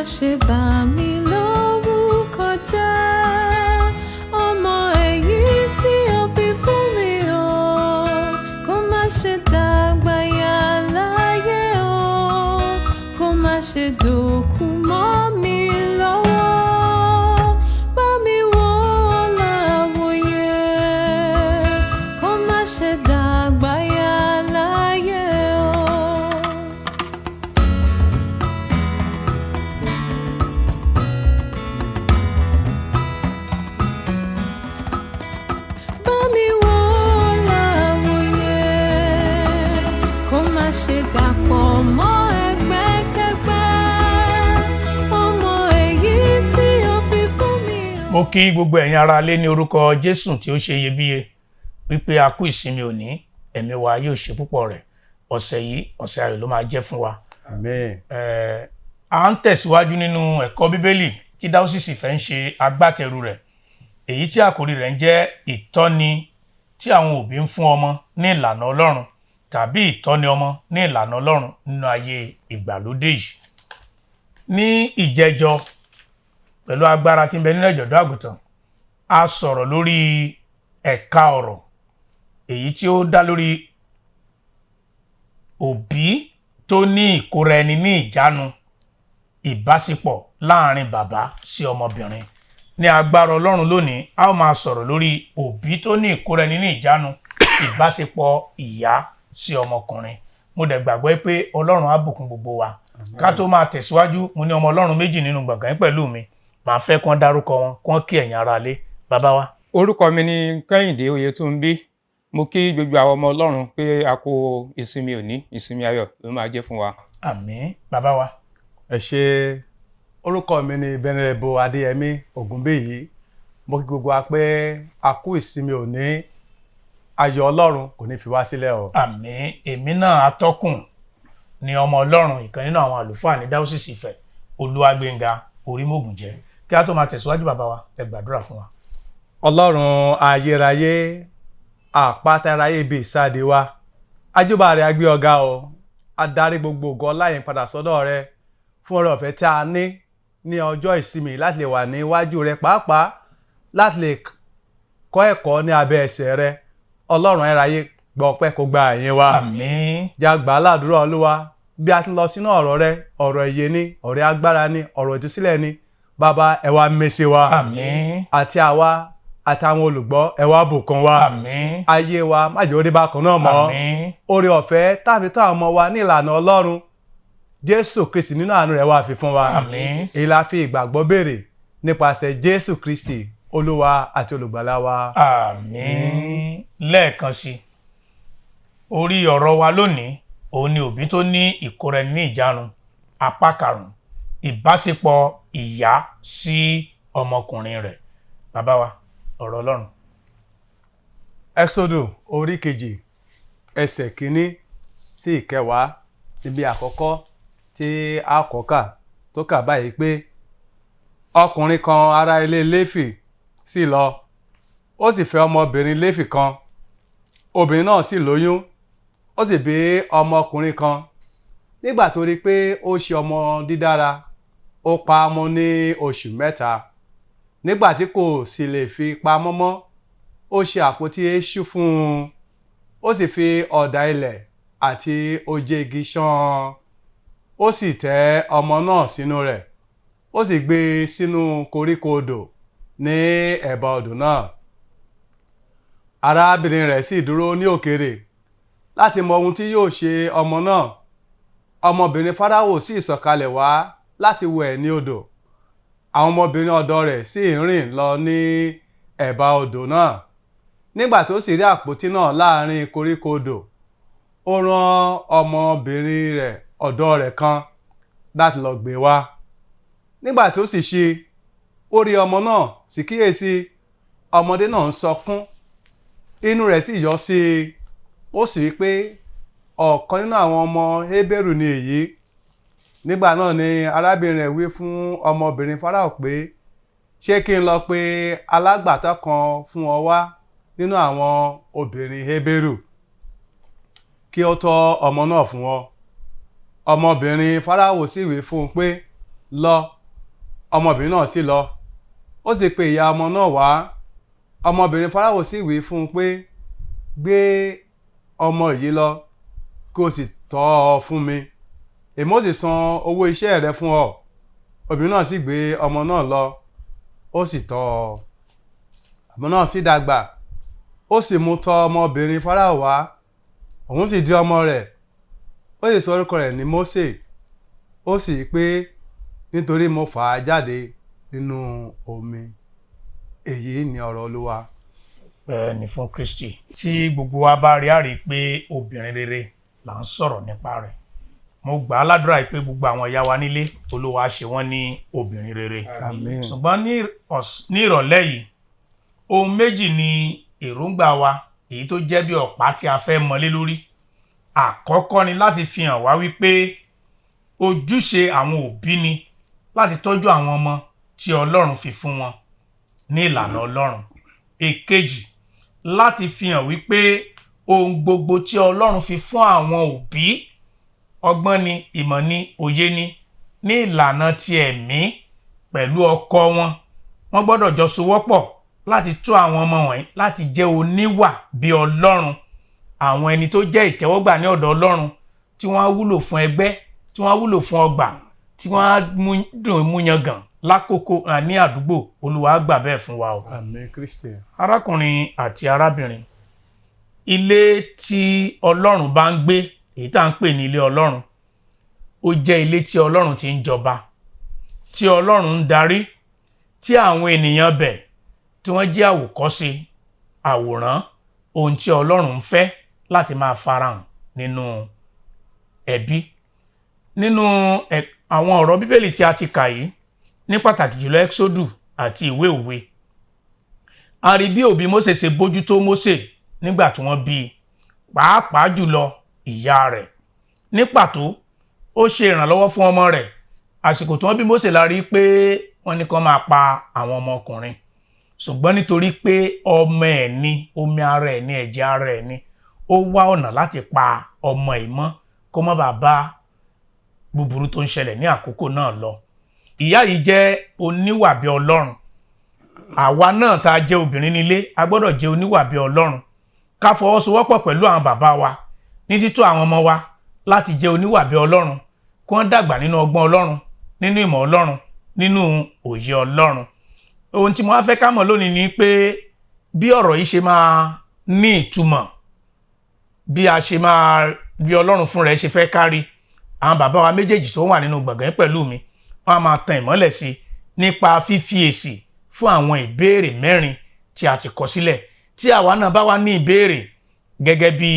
ṣe bà mí lórúkọ jẹ́. Ọmọ èyí tí o fi fún mi o, kó má ṣe dàgbà yà láyé o, kó má ṣe dòkú mọ́ mi lọ́wọ́. Bá mi wò láwòye, kó má ṣe dàgbà yà láyé o. Bá mi wò láwòye, kó má ṣe dàpọ̀ mọ́ ẹgbẹ́kẹ́gbẹ́. Ọmọ èyí tí o fi fún mi o. Mo kí gbogbo ẹ̀yin ará ilé ní orúkọ Jésù tí ó ṣe iyebíye wípé a kú ìsinmi òní, ẹ̀mí wa yóò ṣe púpọ̀ rẹ̀. Ọ̀sẹ̀ yìí ọ̀sẹ̀ ayọ̀ ló máa jẹ́ fún wa. Àmín. À ń tẹ̀síwájú nínú ẹ̀kọ́ Bíbélì tí dáósìsì fẹ́ ń ṣe agbátẹrù rẹ̀, èyí tí àkòrí rẹ̀ ń jẹ́ ìtọ́ni tí àwọn òbí ń fún ọmọ ní ìlànà Ọlọ́run tàbí ìtọ́ni ọmọ ní ìlànà Ọlọ́run nínú ayé ìgbàlódé yìí. Ní ìjẹjọ pẹ̀lú agbára tí ń bẹ nínú ẹ̀jọ̀dọ́ àgùntàn, a sọ̀rọ̀ lórí ẹ̀ka ọ̀rọ̀ èyí tí ó dá lórí òbí tó ní ìkóra-ẹni-ní-ìjánu, ìbáṣepọ̀ láàrin bàbá sí ọmọbìnrin. Ní agbára Ọlọ́run lónìí, a ó máa sọ̀rọ̀ lórí òbí tó ní ìkóra-ẹni-ní-ìjánu, ìbáṣepọ̀ ìyá sí ọmọkùnrin. Mo dẹ̀ gbàgbọ́ pé Ọlọ́run á bùkún gbogbo wa. Ká tó máa tẹ̀síwájú, mo ní ọmọ Ọlọ́run méjì nínú gbọ̀ngàn yìí pẹ̀lú mi. Màá fẹ́ kán dárúkọ wọn, kán kí ẹ̀yin ará ilé. Bàbá wa. Orúkọ mi ni Kẹ́hìndé Oyètúnbí. Mo kí gbogbo àwọn ọmọ Ọlọ́run pé a kú ìsinmi òní, ìsinmi ayọ̀ ló máa jẹ́ fún wa. Àmín. Bàbá wa. Ẹ ṣé. Orúkọ mi ni Venerable Adéyẹmí Ògúnbíyì. Mo kí gbogbo wa pé a kú ìsinmi òní, ayọ̀ Ọlọ́run kò ní fi wá sílẹ̀ o. Àmín. Èmi náà atọ́kùn ni ọmọ Ọlọ́run, ìkan nínú àwọn àlùfáà ní dáósìsì Ifẹ̀, Olúwagbénga Orímògùnjẹ́. Kí a tó máa tẹ̀síwájú, bàbá wa, ẹ gbàdúrà fún wa. Ọlọ́run ayérayé, àpáta ayérayé ibi ìsáde wa, ajúbà rẹ̀ agbé ọ̀gá o, adarí gbogbo ògo ọlá yìí padà sọ́dọ̀ rẹ fún oore ọ̀fẹ́ tí a ní ọjọ́ ìsinmi láti lè wà níwájú rẹ, pàápàá láti lè kọ́ ẹ̀kọ́ ní abẹ́ ẹsẹ̀ rẹ. Ọlọ́run ayérayé, gbọ́ ọpẹ́ kó gba ìyìn wa. Àmín. Jàgbá ládùúrà Olúwa bí a ti lọ sínú ọ̀rọ̀ rẹ, ọ̀rọ̀ ìyè ni, ọ̀rọ̀ agbára ni, ọ̀rọ̀ ìtúsílẹ̀ ni. Bàbá, ẹ wá mèsè wa. Àmín. Àti àwa àtàwọn olùgbọ́, ẹ wá bùkún wa. Àmín. Ayé wa má jẹ́ ó rí bákan náà mọ́. Àmín. Oore ọ̀fẹ́ tàbí tó àwọn ọmọ wa ní ìlànà Ọlọ́run, Jésù Kristi nínú àánú rẹ̀ wá fi fún wa. Àmín. Èyí la fi ìgbàgbọ́ béèrè nípasẹ̀ Jésù Kristi, Olúwa àti olùgbàlà wa. Àmín. Lẹ́ẹ̀kan sí, orí ọ̀rọ̀ wa lónìí òun ni òbí tó ní ìkóra-ẹni-ní-ìjánu, apá 5, ìbáṣepọ̀ ìyá sí ọmọkùnrin rẹ̀. Bàbá wa, ọ̀rọ̀ Ọlọ́run. Ẹ́xódù orí 2 ẹsẹ̀ 1 sí 10 níbi àkọ́kọ́ tí a kọ́ kà tó kà báyìí pé ọkùnrin kan ará ilé Léfì sì lọ, ó sì fẹ́ ọmọbìnrin Léfì kan. Obìnrin náà sì lóyún, ó sì bí ọmọkùnrin kan. Nígbà tó rí pé ó ṣe ọmọ dídára, ó pa á mọ́ ní oṣù 3. Nígbà tí kò sì lè fi pa mọ́ mọ́, ó ṣe àpótí eéṣú fún un, ó sì fi ọ̀dà ilẹ̀ àti oje igi ṣán an. Ó sì tẹ́ ọmọ náà sínú rẹ̀, ó sì gbé e sínú koríko odò ní ẹ̀bá odò náà. Arábìnrin rẹ̀ sì dúró ní òkèèrè láti mọ ohun tí yóò ṣe ọmọ náà. Ọmọbìnrin Fáráò sì sọ̀kalẹ̀ wá láti wẹ̀ ní odò. Àwọn ọmọbìnrin ọ̀dọ̀ rẹ̀ sì ń rìn lọ ní ẹ̀bá odò náà. Nígbà tó sì rí àpótí náà láàrin koríko odò, ó rán ọmọbìnrin rẹ̀ ọ̀dọ̀ rẹ̀ kan láti lọ gbé wá. Nígbà tó sì ṣí, ó rí ọmọ náà, sì kíyèsí ọmọdé náà ń sọkún. Inú rẹ̀ sì yọ sí i, ó sì rí pé ọ̀kan nínú àwọn ọmọ Hébérù ni èyí. Nígbà náà ni arábìnrin rẹ̀ wí fún ọmọbìnrin Fáráò pé, ṣé kí n lọ pe alágbàtọ́ kan fún ọ wá nínú àwọn obìnrin Hébérù kí ó tọ́ ọmọ náà fún ọ? Ọmọbìnrin Fáráò sì wí fún un pé, lọ ọmọbìnrin náà sì lọ ó sì pe ìyá ọmọ náà wá ọmọbìnrin Fáráò sì wí fún un pé gbé ọmọ yìí lọ kó o sì tọ́ ọ fún mi èmi ó sì san owó iṣẹ́ rẹ fún ọ obìnrin náà sì gbé ọmọ náà lọ ó sì tọ́ ọ ọmọ náà sì dàgbà ó sì mú tọ̀ ọmọbìnrin Fáráò wá òun sì di ọmọ rẹ̀ ó sì sọ orúkọ rẹ̀ ní Mósè ó sì pé nítorí mo fà á jáde nínú omi èyí ni ọ̀rọ̀ Olúwa. bẹ́ẹ̀ ni fún Kristi tí gbogbo wa bá rí àrí pé obìnrin rere là ń sọ̀rọ̀ nípa rẹ̀ mo gbà á ládùúrà pé gbogbo àwọn ìyá wa nílé Olúwa ṣe wọ́n ní obìnrin rere. Àmín. ṣùgbọ́n ní ìrọ̀lẹ́ yìí ohun méjì ni èròǹgbà wa èyí tó jẹ́ bí ọ̀pá tí a fẹ́ mọlé lórí. Àkọ́kọ́ ni láti fi hàn wá wípé ojúṣe àwọn òbí ni láti tọ́jú àwọn ọmọ tí Ọlọ́run fi fún wọn ní ìlànà Ọlọ́run. Èkejì láti fi hàn wípé ohun gbogbo tí Ọlọ́run fi fún àwọn òbí ọgbọ́n ni ìmọ̀ ni òye ni ní ìlànà ti ẹ̀mí pẹ̀lú ọkọ wọn wọ́n gbọ́dọ̀ jọ sowọ́pọ̀ láti tọ́ àwọn ọmọ wọ̀nyí láti jẹ́ oníwà bí Ọlọ́run àwọn ẹni tó jẹ́ ìtẹ́wọ́gbà ní ọ̀dọ̀ Ọlọ́run tí wọ́n á wúlò fún ẹgbẹ́ tí wọ́n á wúlò fún ọgbà tí wọ́n á dùn mú yangàn lákòókò ní àdúgbò Olúwa gbà bẹ́ẹ̀ fún wa o. Àmín Kristi. Arákùnrin àti arábìnrin ilé tí Ọlọ́run bá ń gbé èyí tá à ń pè ní ilé Ọlọ́run ó jẹ́ ilé tí Ọlọ́run ti ń jọba tí Ọlọ́run ń darí tí àwọn ènìyàn bẹ̀ tí wọ́n jẹ́ àwòkọ́ṣe àwòrán ohun tí Ọlọ́run ń fẹ́ láti máa farahàn nínú ẹbí. Nínú àwọn ọ̀rọ̀ Bíbélì tí a ti kà yìí ní pàtàkì jùlọ Ẹ́kísódù àti ìwé òwe a rí bí òbí Mósè ṣe bójútó Mósè nígbà tí wọ́n bí i pàápàá jùlọ ìyá rẹ̀ ní pàtó ó ṣe ìrànlọ́wọ́ fún ọmọ rẹ̀ àsìkò tí wọ́n bí Mósè la rí pé wọ́n ní kán máa pa àwọn ọmọkùnrin ṣùgbọ́n nítorí pé ọmọ ẹ̀ ní omi ara ẹ̀ ní ẹ̀jẹ̀ ara ẹ̀ ní ó wá ọ̀nà láti pa ọmọ ẹ̀ mọ́ kó má bàa bá búburú tó ń ṣẹlẹ̀ ní àkókò náà lọ. Ìyá yìí jẹ́ oníwà bí Ọlọ́run àwa náà tá a jẹ́ obìnrin nílé a gbọ́dọ̀ jẹ́ oníwà bí Ọlọ́run ká fọwọ́sowọ́pọ̀ pẹ̀lú àwọn bàbá wa ní títọ́ àwọn ọmọ wa láti jẹ́ oníwà bí Ọlọ́run kí wọ́n dàgbà nínú ọgbọ́n Ọlọ́run nínú ìmọ̀ Ọlọ́run nínú òye Ọlọ́run. Ohun tí mo wá fẹ́ ká mọ̀ lónìí ni pé bí ọ̀rọ̀ yìí ṣe máa ní ìtumọ̀ bí a ṣe máa bí Ọlọ́run fún rẹ̀ ṣe fẹ́ kárí àwọn bàbá wa méjèèjì tó wà nínú gbọ̀ngàn pẹ̀lú mi wọ́n á máa tan ìmọ́lẹ̀ sí nípa fífi èsì fún àwọn ìbéèrè 4 tí a ti kọ sílẹ̀ tí àwa náà bá wá ní ìbéèrè gẹ́gẹ́ bí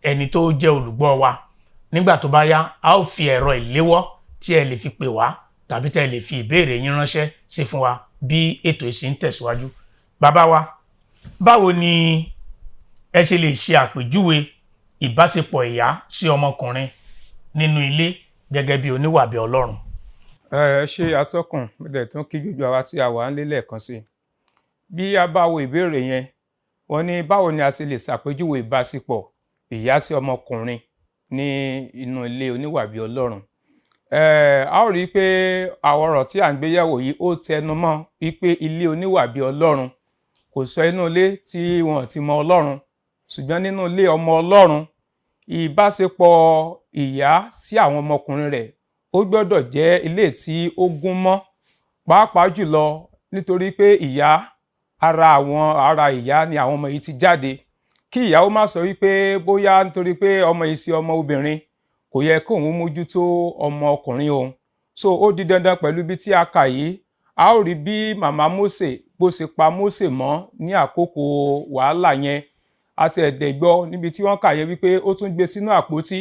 ẹni tó jẹ́ olùgbọ́ wa nígbà tó bá yá a ó fi ẹ̀rọ ìléwọ́ tí ẹ lè fi pè wá tàbí tẹ́ ẹ lè fi ìbéèrè yín ránṣẹ́ sí fún wa bí ètò ìsìn ń tẹ̀síwájú. Bàbá wa báwo ni ẹ ṣe lè ṣe àpèjúwe ìbáṣepọ̀ ìyá sí ọmọkùnrin nínú ilé gẹ́gẹ́ bí oníwà bí Ọlọ́run? Ẹ ṣe atọ́kùn bẹ́ẹ̀ tún kí gbogbo àwa tí a wà ń lé lẹ́ẹ̀kan sí. Bí a bá wo ìbéèrè yẹn wọ́n ní báwo ni a ṣe lè ṣàpèjúwe ìbáṣepọ̀ ìyá sí ọmọkùnrin ní inú ilé oníwà bí Ọlọ́run. A ó rí i pé àwọn ọ̀rọ̀ tí à ń gbé yẹ̀wò yìí ó tẹnu mọ́ wípé ilé oníwà bí Ọlọ́run kò sọ inú ilé tí wọn ti mọ Ọlọ́run ṣùgbọ́n nínú ilé ọmọ Ọlọ́run ìbáṣepọ̀ ìyá sí àwọn ọmọkùnrin rẹ̀ ó gbọ́dọ̀ jẹ́ ilé tí ó gún mọ́ pàápàá jùlọ nítorí pé ara ìyá ni àwọn ọmọ yìí ti jáde kí ìyá ó má sọ wípé bóyá nítorí pé ọmọ yìí sí ọmọ obìnrin kò yẹ kó òun mójútó ọmọ ọkùnrin òun. So ó di dandan pẹ̀lú bí tí a kà yìí a ó rí bí màmá Mósè bó ṣe pa Mósè mọ́ ní àkókò wàhálà yẹn àti ẹ̀dẹ̀ gbọ́ níbi tí wọ́n kà yẹ wípé ó tún gbé sínú àpótí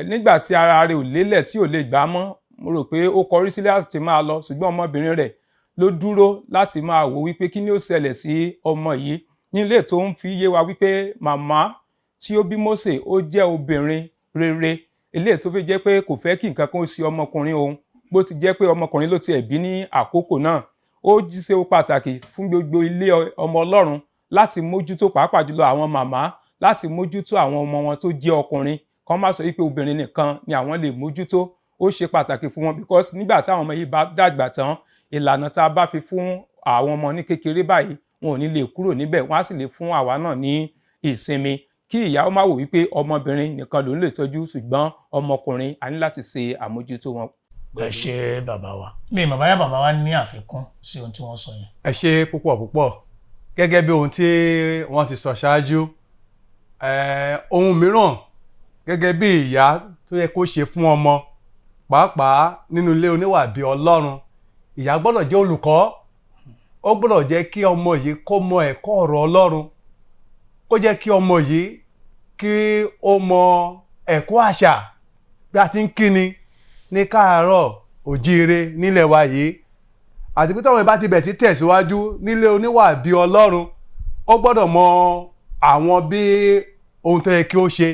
nígbà tí ara rẹ̀ ò lélẹ̀ tí ò lè gbá mọ́ mo rò pé ó kọrí sílẹ̀ láti máa lọ ṣùgbọ́n ọmọbìnrin rẹ̀ ló dúró láti máa wò wípé kí ni ó ṣẹlẹ̀ sí ọmọ yìí ní ilé tó ń fi yé wa wípé màmá tí ó bí Mósè ó jẹ́ obìnrin rere ilé tó fi jẹ́ pé kò fẹ́ kí nǹkan kan ó ṣe ọmọkùnrin òun bó ti jẹ́ pé ọmọkùnrin ló tiẹ̀ bí ní àkókò náà ó ṣe pàtàkì fún gbogbo ilé ọmọ Ọlọ́run láti mójútó pàápàá jùlọ àwọn màmá láti mójútó àwọn ọmọ wọn tó jẹ́ ọkùnrin kan má sọ wípé obìnrin nìkan ni àwọn lè mójútó ó ṣe pàtàkì fún wọn because nígbà tí àwọn ọmọ yìí bá dàgbà tán ìlànà tá a bá fi fún àwọn ọmọ ní kékeré báyìí wọn ò ní lè kúrò níbẹ̀ wọ́n á sì lè fún àwa náà ní ìsinmi kí ìyá ó má wò wípé ọmọbìnrin nìkan ló ń lè tọ́jú ṣùgbọ́n ọmọkùnrin a ní láti ṣe àmójútó wọn. ẹ ṣé bàbá wa mi bàbá yá bàbá wa ní àfikún sí ohun tí wọ́n sọ yẹn. ẹ ṣé púpọ̀ gẹ́gẹ́ bí ohun tí wọ́n ti sọ ṣáájú ohun mìíràn gẹ́gẹ́ bí ìyá tó yẹ kó ṣe fún ọmọ pàápàá nínú ilé oníwà-bí-Ọlọ́run ìyá gbọ́dọ̀ jẹ́ olùkọ́ ó gbọ́dọ̀ jẹ́ kí ọmọ yìí kó mọ ẹ̀kọ́ ọ̀rọ̀ Ọlọ́run kó jẹ́ kí ọmọ yìí kí ó mọ ẹ̀kọ́ àṣà bí a ti ń kíni ní káàárọ̀ òjíire nílẹ̀ wa yìí àti pé tọ́wọ́n bá ti bẹ̀ sí tẹ̀síwájú nílé oníwà-bí-Ọlọ́run ó gbọ́dọ̀ mọ àwọn bí ohun tó yẹ kí ó ṣe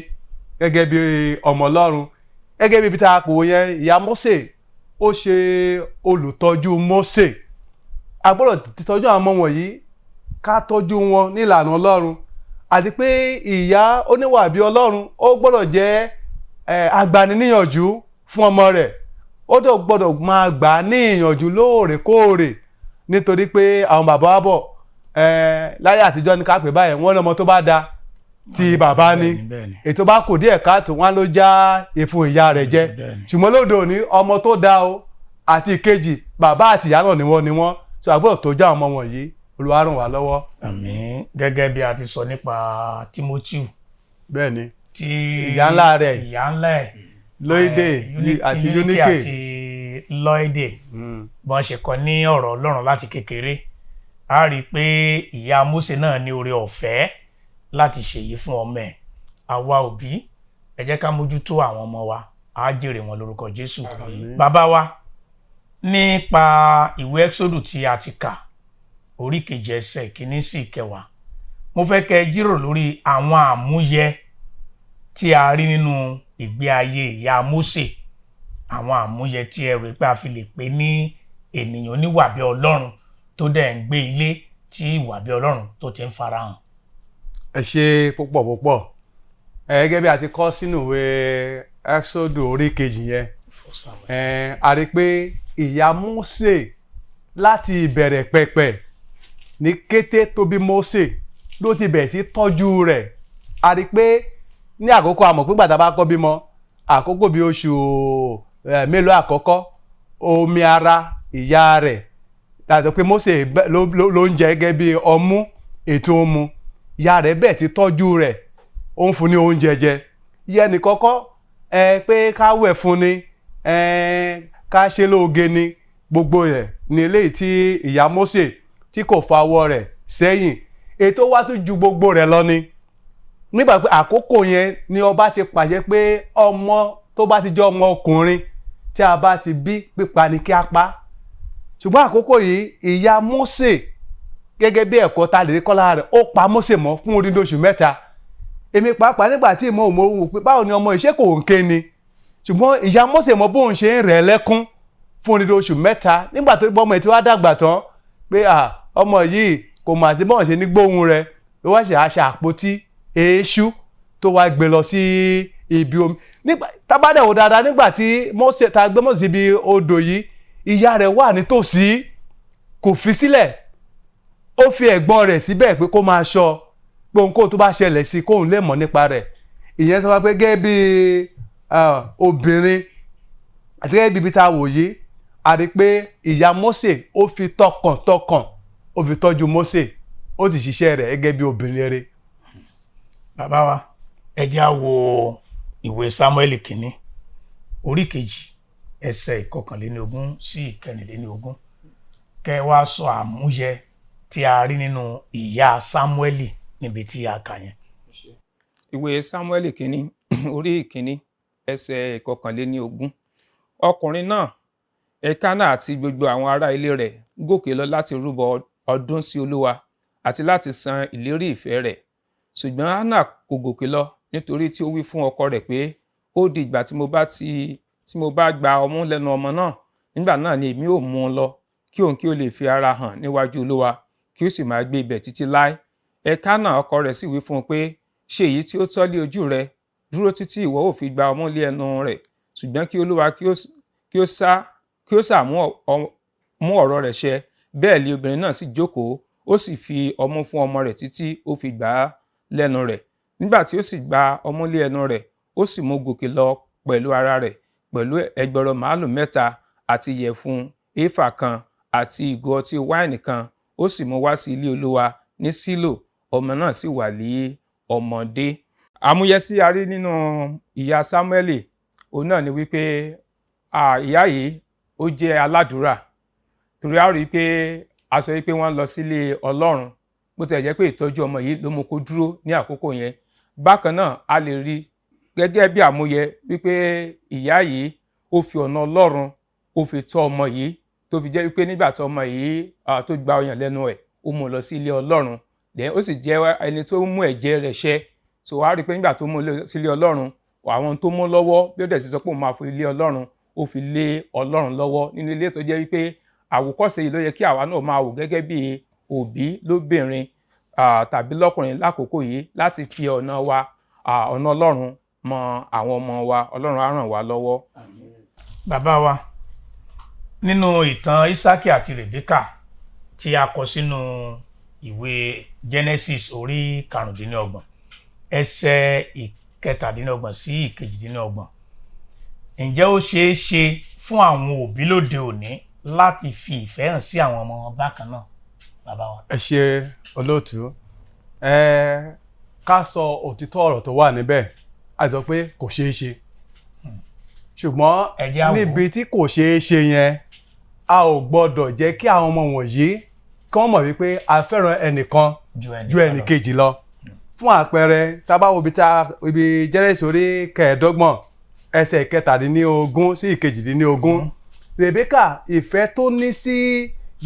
gẹ́gẹ́ bí ọmọ Ọlọ́run gẹ́gẹ́ bí ibi tá a pò yẹn ìyá Mósè ó ṣe olùtọ́jú Mósè a gbọ́dọ̀ tọ́jú àwọn ọmọ wọ̀nyí ká tọ́jú wọn nílànà Ọlọ́run àti pé ìyá oníwà-bí-Ọlọ́run ó gbọ́dọ̀ jẹ́ agbaniníyànjú fún ọmọ rẹ̀ ó dẹ̀ gbọ́dọ̀ máa gbà á ní ìyànjú lóòrèkóòrè nítorí pé àwọn bàbá wa bọ̀ láyé àtijọ́ ní ká pè báyẹn wọ́n lọ́mọ tó bá da ti bàbá ni ètò bá kù díẹ̀ káàtó wọn ló já ìfun ìyá rẹ̀ jẹ ṣùgbọ́n lóde òní ọmọ tó da o àti ìkejì bàbá àti ìyá náà ni wọ́n so a gbọ́dọ̀ tó já ọmọ wọ̀nyí Olúwa ràn wá lọ́wọ́. àmín gẹ́gẹ́ bí a ti sọ nípa Tímótíù bẹ́ẹ̀ni tí ìyá ńlá rẹ̀ Lóídè àti Yúníkè àti Lóídè bọ́n ṣe kọ́ ní ọ̀rọ̀ Ọlọ́run láti kékeré a rí i pé ìyá Mósè náà ní oore ọ̀fẹ́ láti ṣèyí fún ọmọ ẹ̀ àwa òbí ẹ jẹ́ ká mójútó àwọn ọmọ wa á jèrè wọn lórúkọ Jésù. bàbá wa nípa ìwé Ẹ́kísódù tí a ti kà orí 2 ẹsẹ̀ 1 sí 10 mo fẹ́ kẹ́ jíròrò lórí àwọn àmúyẹ tí a rí nínú ìgbé ayé ìyá Mósè àwọn àmúyẹ tí ẹ rò pé a fi lè pè ní ènìyàn oníwà-bí-Ọlọ́run tó dẹ̀ ń gbé ilé tí ìwà-bí-Ọlọ́run tó ti ń farahàn. ẹ ṣé púpọ̀ gẹ́gẹ́ bí a ti kọ sínú ìwé Ẹ́kísódù orí 2 yẹn a rí pé ìyá Mósè láti ìbẹ̀rẹ̀ pẹ̀pẹ̀ ní kété tó bí Mósè ló ti bẹ̀rẹ̀ sí tọ́jú rẹ̀ a rí pé ní àkókò àmọ̀ pé gbàtà bá kọ́ bímọ àkókò bí oṣù mélòó àkọ́kọ́ omi ara ìyá rẹ̀ láti pé Mósè ló ń jẹ gẹ́gẹ́ bí ọmú ètò ọmú ìyá rẹ̀ bẹ́ẹ̀ ti tọ́jú rẹ̀ ó ń fún ní oúnjẹ jẹ yẹ ní kọ́kọ́ pé ká wẹ̀ fún ni ká ṣe lóge ni gbogbo rẹ̀ ní eléyìí tí ìyá Mósè tí kò fa ọwọ́ rẹ̀ sẹ́yìn ètò wá tún ju gbogbo rẹ̀ lọ ni nígbà pé àkókò yẹn ni ọba ti pàṣẹ pé ọmọ tó bá ti jẹ́ ọmọ ọkùnrin tí a bá ti bí pípa ni kí a pa ṣùgbọ́n àkókò yìí ìyá Mósè gẹ́gẹ́ bí ẹ̀kọ́ ta lè kọ́ lára rẹ̀ ó pa Mósè mọ́ fún odidi oṣù 3 èmi pàápàá nígbà tí mo wò pé báwo ni ọmọ ìṣe kò ń ké ni ṣùgbọ́n ìyá Mósè mọ bóun ṣe ń rẹ̀ lẹ́kún fún odidi oṣù 3 nígbà tó bọ́ ọmọ ẹ̀ tí wá dàgbà tán pé ọmọ yìí kò mà sí bọ́n ṣe ní gbóhùn rẹ̀ ló wá ṣe àṣà àpótí èéṣú tó wá gbé lọ sí ibi omi tábàdẹ̀ wò dáadáa nígbà tí Mósè ta gbé Mósè síbi odò yìí ìyá rẹ̀ wà nítòsí kò fi sílẹ̀ ó fi ẹ̀gbọ́n rẹ̀ síbẹ̀ pé kó máa ṣọ́ pé ohunkóhun tó bá ṣẹlẹ̀ sí kóun lè mọ̀ nípa rẹ̀ ìyẹn tó wá pé gẹ́gẹ́ bí obìnrin àti gẹ́gẹ́ bí ibi tá a wò yìí a rí pé ìyá Mósè ó fi tọkàntọkàn ó fi tọ́jú Mósè ó sì ṣiṣẹ́ rẹ̀ gẹ́gẹ́ bí obìnrin rere. bàbá wa ẹ jẹ́ á wo ìwé Sámúẹ́lì kìíní orí 2 ẹsẹ̀ 21 sí 24 kẹ́ wá sọ àmúyẹ tí a rí nínú ìyá Sámúẹ́lì níbi tí a kà yẹn. ìwé Sámúẹ́lì kìíní orí 1 ẹsẹ̀ 21 ọkùnrin náà Elkana àti gbogbo àwọn ará ilé rẹ̀ gòkè lọ láti rúbọ ọdún sí Olúwa àti láti san ìlérí ìfẹ́ rẹ̀ ṣùgbọ́n Hánà kò gòkè lọ nítorí tí ó wí fún ọkọ rẹ̀ pé ó di ìgbà tí mo bá gba ọmú lẹ́nu ọmọ náà nígbà náà ni èmi ò mú un lọ kí òun kí ó lè fi ara hàn níwájú Olúwa kí ó sì máa gbé ibẹ̀ títí láé. Elkana ọkọ rẹ̀ sì wí fún un pé ṣe èyí tí ó tọ́ lé ojú rẹ dúró títí ìwọ ò fi gba ọmú lé ẹnu rẹ̀ ṣùgbọ́n kí Olúwa kí ó sá mú ọ̀rọ̀ rẹ̀ ṣẹ. Bẹ́ẹ̀ ni obìnrin náà sì jókòó, ó sì fi ọmú fún ọmọ rẹ̀ títí ó fi gbà á lẹ́nu rẹ̀. Nígbà tí ó sì gba ọmú lé ẹnu rẹ̀, ó sì mú gòkè lọ pẹ̀lú ara rẹ̀ pẹ̀lú ẹgbọrọ màlúù 3 àti ìyẹ̀fun éfà kan àti ìgò ọtí wáìnì kan, ó sì mú wá sí ilé Olúwa ní Sílò. Ọmọ náà sì wà ní ọmọdé. Àmúyẹ tí a rí nínú ìyá Sámúẹ́lì òun náà ni wípé ìyá yìí ó jẹ́ aládùúrà, torí a rí pé a sọ wípé wọ́n lọ sílé Ọlọ́run, bó tilẹ̀ jẹ́ pé ìtọ́jú ọmọ yìí ló mú kó dúró ní àkókò yẹn. Bákan náà a lè rí gẹ́gẹ́ bí àmúyẹ wípé ìyá yìí ó fi ọ̀nà Ọlọ́run ó fi tọ́ ọmọ yìí, tó fi jẹ́ wípé nígbà tí ọmọ yìí tó gba ọyàn lẹ́nu ẹ̀, ó mú lọ sí ilé Ọlọ́run, ó sì jẹ́ ẹni tó mú ẹ̀jẹ̀ rẹ̀ ṣẹ. So a rí pé nígbà tó mú lọ sí ilé Ọlọ́run, àwọn tó mú lọ́wọ́ bí ó dẹ̀ sì sọ pé òun máa fi ilé Ọlọ́run, ó fi lé Ọlọ́run lọ́wọ́ nínú ilé tó jẹ́ wípé àwòkọ́ṣe yìí ló yẹ kí àwa náà máa wò gẹ́gẹ́ bí òbí lóbìnrin tàbí lọ́kùnrin lákòókò yìí, láti fi ọ̀nà Ọlọ́run mọ àwọn ọmọ wa. Ọlọ́run á ràn wá lọ́wọ́. Bàbá wa, nínú ìtàn Ísákì àti Rèbékà tí a kọ sínú ìwé Genesis orí 25 ẹsẹ̀ 17 sí 28, ǹjẹ́ ó ṣeé ṣe fún àwọn òbí lóde òní láti fi ìfẹ́ hàn sí àwọn ọmọ wọn bákan náà, bàbá wa? Ẹ ṣé olóòtú. Ká sọ òtítọ́ ọ̀rọ̀ tó wà níbẹ̀, a sọ pé kò ṣeé ṣe. Ṣùgbọ́n níbi tí kò ṣeé ṣe yẹn, a ò gbọ́dọ̀ jẹ́ kí àwọn ọmọ wọ̀nyí kí wọ́n mọ̀ wípé a fẹ́ràn ẹnìkan ju ẹnìkejì lọ. Fún àpẹẹrẹ, tá bá wo ibi Genesis orí 25 ẹsẹ̀ 17 sí 18, Rèbékà ìfẹ́ tó ní sí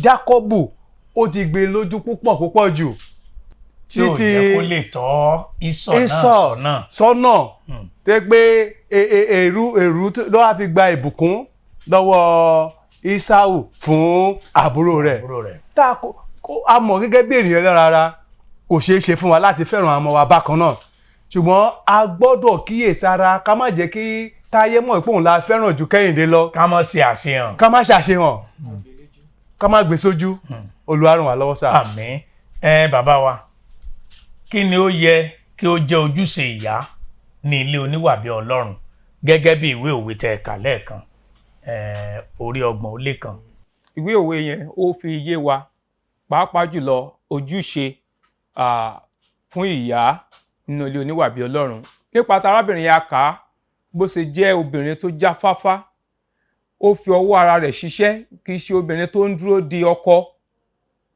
Jákọ́bù ó ti gbé lójú púpọ̀ jù, tí ó jẹ́ kó lè tọ́ Ísọ̀ náà sọ́nà, tẹ́ pé èrú ló wá fi gba ìbùkún lọ́wọ́ Ísáù fún àbúrò rẹ̀. A mọ̀ gẹ́gẹ́ bí ènìyàn lẹ́rara, kò ṣeé ṣe fún wa láti fẹ́ràn àwọn ọmọ wa bákan náà, ṣùgbọ́n a gbọ́dọ̀ kíyèsára ká má jẹ́ kí Táyé mọ̀ pé òun la fẹ́ràn ju Kẹ́hìndé lọ. Ká má ṣe àṣehàn. Ká má gbé sójú. Olúwa ràn wá lọ́wọ́ sáà. Àmín. Bàbá wa, kí ni ó yẹ kí ó jẹ́ ojúṣe ìyá ní ilé oníwà-bí-Ọlọ́run gẹ́gẹ́ bí ìwé òwe tẹ́ kà lẹ́ẹ̀kan, orí 30 Ìwé òwe yẹn ó fi yé wa pàápàá jùlọ ojúṣe fún ìyá nínú ilé oníwà-bí-Ọlọ́run. Nípa tarábìnrin yẹn a kà á bó ṣe jẹ́ obìnrin tó jáfáfá, ó fi ọwọ́ ara rẹ̀ ṣiṣẹ́, kì í ṣe obìnrin tó ń dúró di ọkọ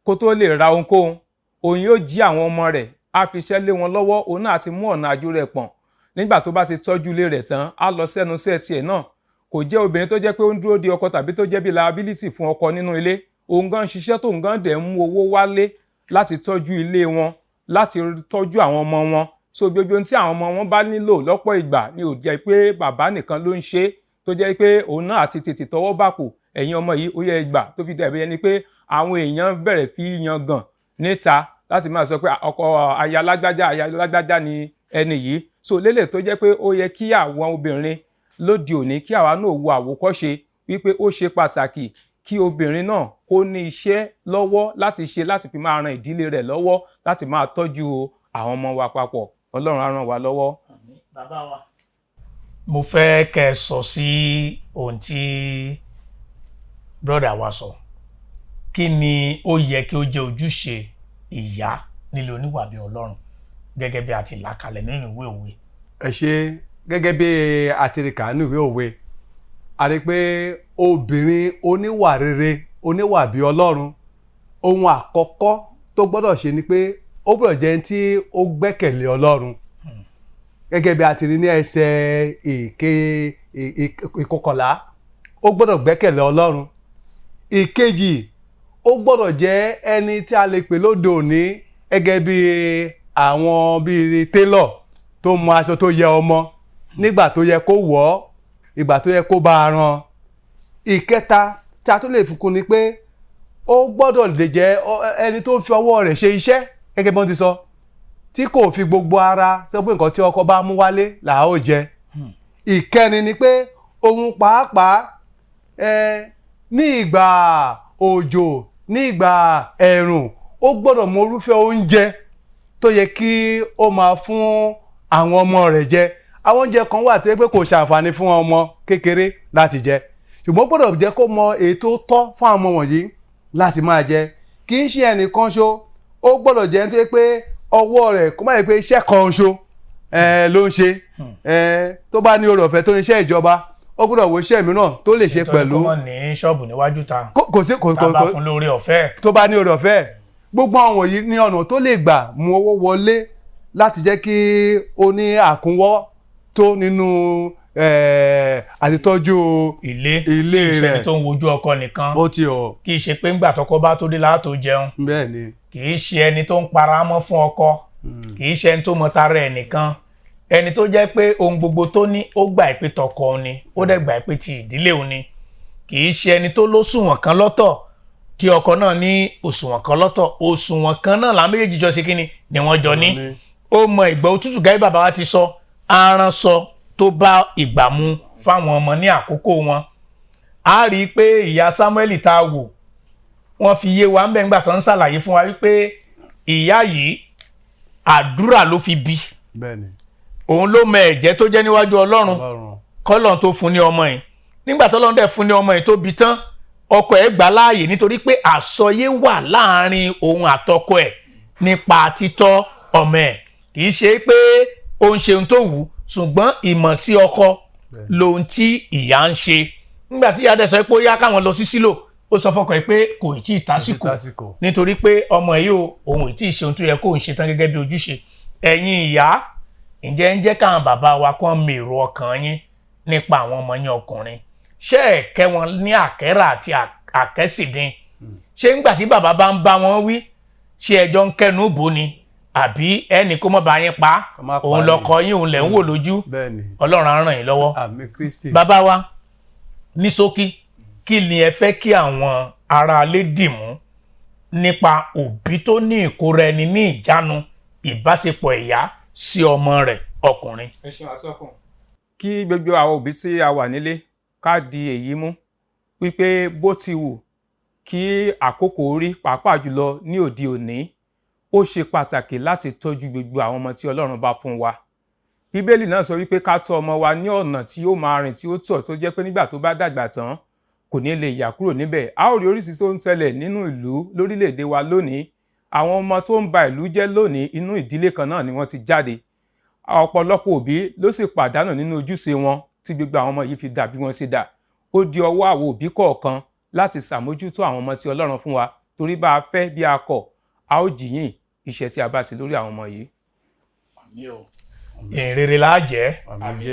kó tó lè ra ohunkóhun. Òun yóò jí àwọn ọmọ rẹ̀, á fi iṣẹ́ lé wọn lọ́wọ́, òun náà ti mú ọ̀nà àjò rẹ̀ pọ̀n. Nígbà tó bá ti tọ́jú ilé rẹ̀ tán, á lọ sẹ́nu iṣẹ́ tiẹ̀ náà. Kò jẹ́ obìnrin tó jẹ́ pé ó ń dúró di ọkọ tàbí tó jẹ́ bí liability fún ọkọ nínú ilé. Òun gan ṣiṣẹ́ tó ń gan dẹ̀ ń mú owó wálé láti tọ́jú ilé wọn, láti tọ́jú àwọn ọmọ wọn. So gbogbo ohun tí àwọn ọmọ wọn bá nílò lọ́pọ̀ ìgbà ni ò jẹ́ pé bàbá nìkan ló ń ṣe, tó jẹ́ pé òun náà àti tètè tọwọ́ bàpò, ẹ̀yin ọmọ yìí ó yẹ ìgbà, tó fi dàbí ẹni pé àwọn èèyàn bẹ̀rẹ̀ fi yangàn níta láti máa sọ pé ọkọ aya lágbájá ni ẹni yìí. So lélẹ̀ tó jẹ́ pé ó yẹ kí àwọn obìnrin lóde òní kí àwa náà wo àwòkọ́ṣe wípé ó ṣe pàtàkì kí obìnrin náà kó ní iṣẹ́ lọ́wọ́ láti ṣe, láti fi máa ran ìdílé rẹ̀ lọ́wọ́, láti máa tọ́jú àwọn ọmọ wa papọ̀. Ọlọ́run á ràn wá lọ́wọ́. Bàbá wa, mo fẹ́ kẹ́ ẹ sọ sí ohun tí brọ́dà wa sọ. Kí ni ó yẹ kí ó jẹ́ ojúṣe ìyá nílé oníwà-bí-Ọlọ́run gẹ́gẹ́ bí a ti là kalẹ̀ nínú ìwé òwe? Ẹ ṣé, gẹ́gẹ́ bí a ti rí kà nínú ìwé òwe, a rí pé obìnrin oníwà rere, oníwà-bí-Ọlọ́run, ohun àkọ́kọ́ tó gbọ́dọ̀ ṣe ni pé ó gbọ́dọ̀ jẹ́ ẹni tí ó gbẹ́kẹ̀lé Ọlọ́run. Gẹ́gẹ́ bí a ti rí ní ẹsẹ̀ 11, ó gbọ́dọ̀ gbẹ́kẹ̀lé Ọlọ́run. Ìkejì, ó gbọ́dọ̀ jẹ́ ẹni tí a lè pè lóde òní gẹ́gẹ́ bí àwọn bíi télọ̀ tó mọ aṣọ tó yẹ ọmọ nígbà tó yẹ kó wọ̀ ọ́, ìgbà tó yẹ kó bá a rán. Ìkẹta tí a tún lè fi kún ni pé ó gbọ́dọ̀ lè jẹ́ ẹni tó fi ọwọ́ rẹ̀ ṣe iṣẹ́, gẹ́gẹ́ bí wọ́n ti sọ, tí kò fi gbogbo ara sọ pé nǹkan tí ọkọ bá mú wálé là ó jẹ. Ìkẹrin ni pé òun pàápàá ní ìgbà òjò ní ìgbà ẹ̀rùn ó gbọ́dọ̀ mọ irúfẹ́ oúnjẹ tó yẹ kí ó máa fún àwọn ọmọ rẹ̀ jẹ. Àwọn oúnjẹ kan wà tó yẹ pé kò ṣàǹfààní fún ọmọ kékeré láti jẹ, ṣùgbọ́n gbọ́dọ̀ jẹ́ kó mọ èyí tó tọ́ fún àwọn ọmọ wọ̀nyí láti máa jẹ. Kì í ṣe ẹnìkan ṣo, ó gbọ́dọ̀ jẹ́ nítorí pé ọwọ́ rẹ̀ kó má yẹ pé iṣẹ́ kan ṣo ló ń ṣe. Tó bá ní oore ọ̀fẹ́ tó ní iṣẹ́ ìjọba, ó gbọ́dọ̀ wo iṣẹ́ mìíràn tó lè ṣe pẹ̀lú. tó ní ṣọ́ọ̀bù níwájú ta kò sí bàbá fún lórí ọ̀fẹ́. tó bá ní oore ọ̀fẹ́, gbogbo àwọn wọ̀nyí ní ọ̀nà tó lè gbà mú owó wọlé láti jẹ́ kí ó ní àkúnwọ́ tó nínú àtitọ́jú ilé rẹ̀. kì í ṣe tó ń wojú ọkọ nìkan, ó ti ọ̀. kì í ṣe pé ńgbà tọkọ bá tó dé láàtó jẹun. bẹ́ẹ̀ ni. kì í ṣe ẹni tó ń para mọ́ fún ọkọ, kì í ṣe ẹni tó mọ tara ẹ̀ nìkan, ẹni tó jẹ́ pé ohun gbogbo tó ní ó gbà pé tọkọ òun ni, ó dẹ̀ gbà pé ti ìdílé òun ni. kì í ṣe ẹni tó lóṣùwọ̀n kan lọ́tọ̀ tí ọkọ náà ní òṣùwọ̀n kan lọ́tọ̀, òṣùwọ̀n kan náà làwọn méjèèjì jọ ṣe kíni ni wọ́n jọ ní. ó mọ ìgbà òtútù gáyé bàbá wa ti sọ, aránsọ tó bá ìgbà mu fáwọn ọmọ ní àkókò wọn. a rí i pé ìyá Samuel tá a wò wọ́n fi yé wa ń bẹ̀ ńgbà tó ń ṣàlàyé fún wa wípé ìyá yìí àdúrà ló fi bí. bẹ́ẹ̀ni. òun ló mọ ẹ̀jẹ́ tó jẹ́ níwájú Ọlọ́run kọ́lọ́n tó fún ní ọmọ yìí. nígbà tó Ọlọ́run dẹ̀ fún ní ọmọ yìí tó bí tán, ọkọ ẹ̀ gbà láàyè nítorí pé àsọyé wà láàrin òun àtọkọ ẹ̀ nípa títọ́ ọmọ ẹ̀. kì í ṣe pé ó ń ṣe ohun tó wù ú, ṣùgbọ́n ìmọ̀ sí ọkọ lohun tí ìyá ń ṣe. nígbà tí ìyá dẹ̀ sọ pé ó yá káwọn lọ sí sílò, ó sọ fọkọ ẹ̀ pé kò tí ì tásìkò nítorí pé ọmọ yìí òun ì tí ì ṣe ohun tó yẹ kó ń ṣe tán gẹ́gẹ́ bí ojúṣe. ẹ̀yin ìyá, ǹjẹ́ ń jẹ́ káwọn bàbá wa kàn mèrò ọkàn yín nípa àwọn ọmọ yín ọkùnrin? ṣé ẹ kẹ́ wọn ní àkẹ́rà àti àkẹ́sìdín? ṣé ńgbà tí bàbá bá ń bá wọn wí, ṣé ẹjọ́ ń kẹ́nu bò ni, àbí ẹnì kó mọ́ bá yín pa òun lọkọ yín òun lẹ̀ ń wò lójú? Ọlọ́run á ràn yín lọ́wọ́. bàbá wa ní ṣókí, kí ni ẹ fẹ́ kí àwọn aráalé dìmú nípa òbí tó ní ìkóra-ẹni-ní-ìjánu ìbáṣepọ̀ ìyá sí ọmọ rẹ̀ ọkùnrin? ẹ ṣeun àsọkùn. kí gbogbo àwọn òbí tí a wà nílé ká di èyí mú wípé bó ti wù kí àkókò rí, pàápàá jùlọ ní òde òní, ó ṣe pàtàkì láti tọ́jú gbogbo àwọn ọmọ tí Ọlọ́run bá fún wa. Bíbélì náà sọ wípé ká tọ́ ọmọ wa ní ọ̀nà tí ó máa rìn tí ó tọ́, tó jẹ́ pé nígbà tó bá dàgbà tán kò ní lè yà kúrò níbẹ̀. A ó rí oríṣiríṣi tó ń ṣẹlẹ̀ nínú ìlú lórílẹ̀‐èdè wa lónìí. Àwọn ọmọ tó ń ba ìlú jẹ́ lónìí, inú ìdílé kan náà ni wọ́n ti jáde. Ọ̀pọ̀lọpọ̀ òbí ló sì pàdánù nínú ojúṣe wọn tí gbogbo àwọn ọmọ yìí fi dà bí wọ́n ṣe dà. Ó di ọwọ́ àwọn òbí kọ̀ọ̀kan láti ṣàmójútó àwọn ọmọ tí Ọlọ́run fún wa, torí bá a fẹ́ bí a kọ̀, a ó jìyìn iṣẹ́ tí a bá ṣe lórí àwọn ọmọ yìí. Èrèrè la jẹ́.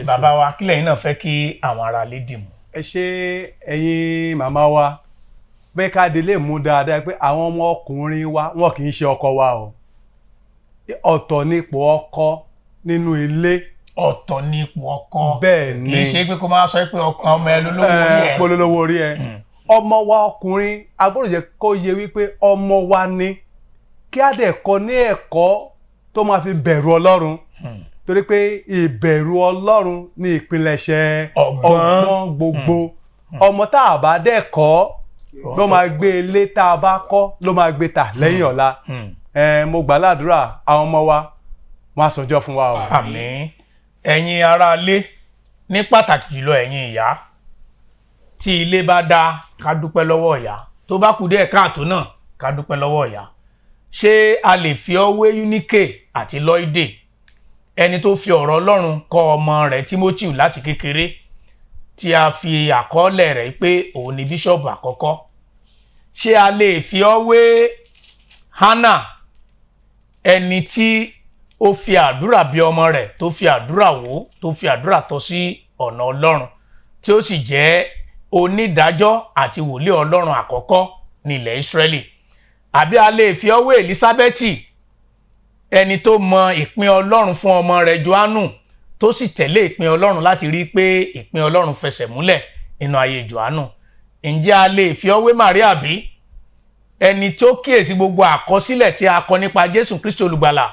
bàbá wa, kílẹ̀ yín náà fẹ́ kí àwọn aráalé dìmú? ẹ ṣe ẹ̀yin màmá wa, pé ká délé mú dáadáa pé àwọn ọmọ ọkùnrin wa wọn kì í ṣe ọkọ wa o. ọ̀tọ̀ nípò ọkọ nínú ilé. ọ̀tọ̀ ní ipò ọkọ. bẹ́ẹ̀ ni. kì í ṣe pé kó máa sọ pé ọmọ ẹ lólówó orí ẹ. polówó orí ẹ. ọmọ wa ọkùnrin, a gbọ́dọ̀ jẹ́ kó yé wípé ọmọ wa ni, kí á dẹ̀ kọ́ ní ẹ̀kọ́ tó máa fi bẹ̀rù Ọlọ́run. torí pé ìbẹ̀rù Ọlọ́run ní ìpilẹ̀ṣẹ̀ ọgbọ́n gbogbo. ọmọ tá a bá dẹ̀ kọ́ ló máa gbé ilé tá a bá kọ́ ló máa gbé tà lẹ́yìn ọ̀la. mo gbà ládùúrà àwọn ọmọ wa wọn á sọjọ́ fún wa o. àmín. ẹ̀yin aráalé, ní pàtàkì jùlọ ẹ̀yin ìyá, tí ilé bá dáa ká dúpẹ́ lọ́wọ́ ìyá, tó bá kù díẹ̀ káàtó náà ká dúpẹ́ lọ́wọ́ ìyá. ṣé a lè fi ọ́ wé Eunice àti Lọ́ídè, ẹni tó fi ọ̀rọ̀ Ọlọ́run kọ́ ọmọ rẹ̀ Timothy láti kékeré, tí a fi àkọọ́lẹ̀ rẹ̀ pé òun ni bíṣọ̀bù àkọ́kọ́? ṣé a lè fi ọ́ wé Hannah, ẹni tí ó fi àdúrà bí ọmọ rẹ̀, tó fi àdúrà wò, tó fi àdúrà tọ́ sí ọ̀nà Ọlọ́run, tí ó sì jẹ́ onídàájọ́ àti wòlíì Ọlọ́run àkọ́kọ́ ní ilẹ̀ Ísírẹ́lì? àbí a lè fi ọ́ wé Elizabeth, ẹni tó mọ ìpín Ọlọ́run fún ọmọ rẹ̀ Jòhánù, tó sì tẹ̀lé ìpín Ọlọ́run láti rí pé ìpín Ọlọ́run fẹsẹ̀ múlẹ̀ nínú ayé Jòhánù? ǹjẹ́ a lè fi ọ́ wé Màríà bí, ẹni tó kíyèsí gbogbo àkọsílẹ̀ tí a kọ nípa Jésù Kristi olùgbàlà?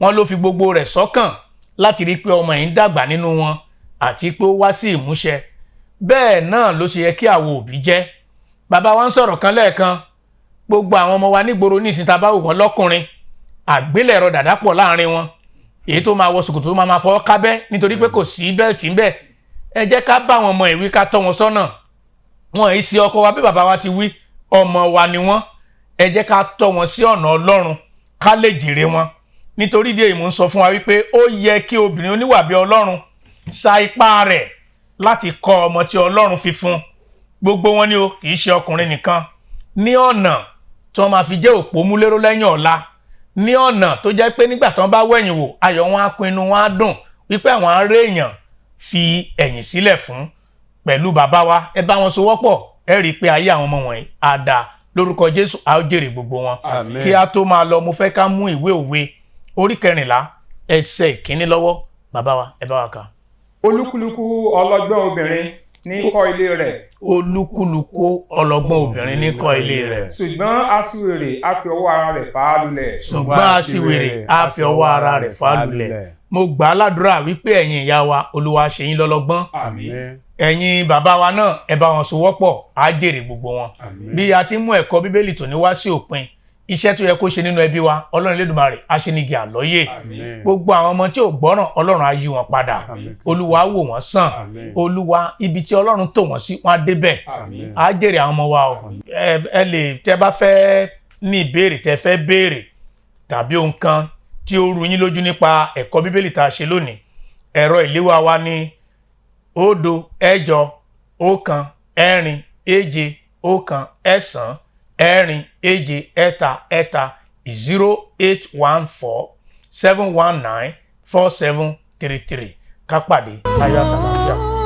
wọ́n ló fi gbogbo rẹ̀ sọ́kàn láti rí pé ọmọ yìí ń dàgbà nínú wọn àti pé ó wá sí ìmúṣẹ. bẹ́ẹ̀ náà ló ṣe yẹ kí àwọn òbí jẹ́. Bàbá wa ń sọ̀rọ̀ kan lẹ́ẹ̀kan, gbogbo àwọn ọmọ wa nígboro ní ìsìn tá bá wò wọ́n lọ́kùnrin, àgbélẹ̀rọ dàdá pọ̀ láàrin wọn, èyí tó máa wọ ṣòkòtò tó máa fọwọ́ kábẹ́ nítorí pé kò sí bẹ́ẹ̀tì ń bẹ̀. Ẹ jẹ́ ká bá àwọn ọmọ ìwí ká tọ́ wọn sọ́nà. Wọn èyí sí ọkọ wa bí bàbá wa ti wí, ọmọ wa ni wọ́n. Ẹ jẹ́ ká tọ́ wọn sí ọ̀nà Ọlọ́run ká lè jèrè wọn. Nítorí díẹ̀ mò ń sọ fún wa wípé ó yẹ kí obìnrin oníwà bí Ọlọ́run sa ipá rẹ̀ láti kọ́ ọmọ tí Ọlọ́run fi fún. Gbogbo wọn ni o, kì í ṣe ọkùnrin nìkan, ní ọ̀nà tí wọ́n máa fi jẹ́ òpómúléró lẹ́yìn ọ̀la, ní ọ̀nà tó jẹ́ pé nígbà tí wọ́n bá wẹ̀yìn wò ayọ̀ wọn á pinnu wọn á dùn wípé àwọn ará èèyàn fi ẹ̀yìn sílẹ̀ fún. Pẹ̀lú bàbá wa ẹ bá wọn sowọ́pọ̀, ẹ rí i pé ayé àwọn ọmọ wọ̀nyí á dáa lórúkọ Jésù, a ó jèrè gbogbo wọn. Kí a tó máa lọ, mo fẹ́ ká mú ìwé òwe orí 14 ẹsẹ̀ ìkíní lọ́wọ́. Bàbá wa ẹ bá wa kà. Olúkúlùkù ọlọ́gbọ́n obìnrin ní kọ́ ilé rẹ̀. Olúkúlùkù ọlọ́gbọ́n obìnrin ní kọ́ ilé rẹ̀. Ṣùgbọ́n aṣiwèrè á fi ọwọ́ ara rẹ̀ fà á lulẹ̀. Ṣùgbọ́n aṣiwèrè á fi ọwọ́ ara rẹ̀ fà á lulẹ̀. Mo gbà á ládùúrà wípé ẹ̀yin ìyá wa, Olúwa ṣe yín lọ́lọ́gbọ́n. Àmín. Ẹ̀yin bàbá wa náà ẹ bá wọn sowọ́pọ̀, á jèrè gbogbo wọn. Bí a ti mú ẹ̀kọ́ Bíbélì tòní wá sí òpin, iṣẹ́ tó yẹ kó ṣe nínú ẹbí wa, Ọlọ́run Elédùmarè á ṣe nígi àlọ́yè. Gbogbo àwọn ọmọ tí ò gbọ́ràn, Ọlọ́run á yí wọn padà. Olúwa wò wọ́n sàn. Olúwa ibi tí Ọlọ́run tò wọ́n sí, wọ́n á débẹ̀. Á jèrè àwọn ọmọ wa o. Ẹ lè tẹ́ bá fẹ́ ní ìbéèrè tẹ́ fẹ́ béèrè tàbí ohun kan tí ó rú yín lójú nípa ẹ̀kọ́ Bíbélì tá a ṣe lónìí, ẹ̀rọ ìléwọ́ wa ní 0 8 1 4 7 1 9 ẹ̀rin èje ẹ̀ta ẹ̀ta 0814 719 4733. Ká pàdé láyọ̀ àtàlàfíà.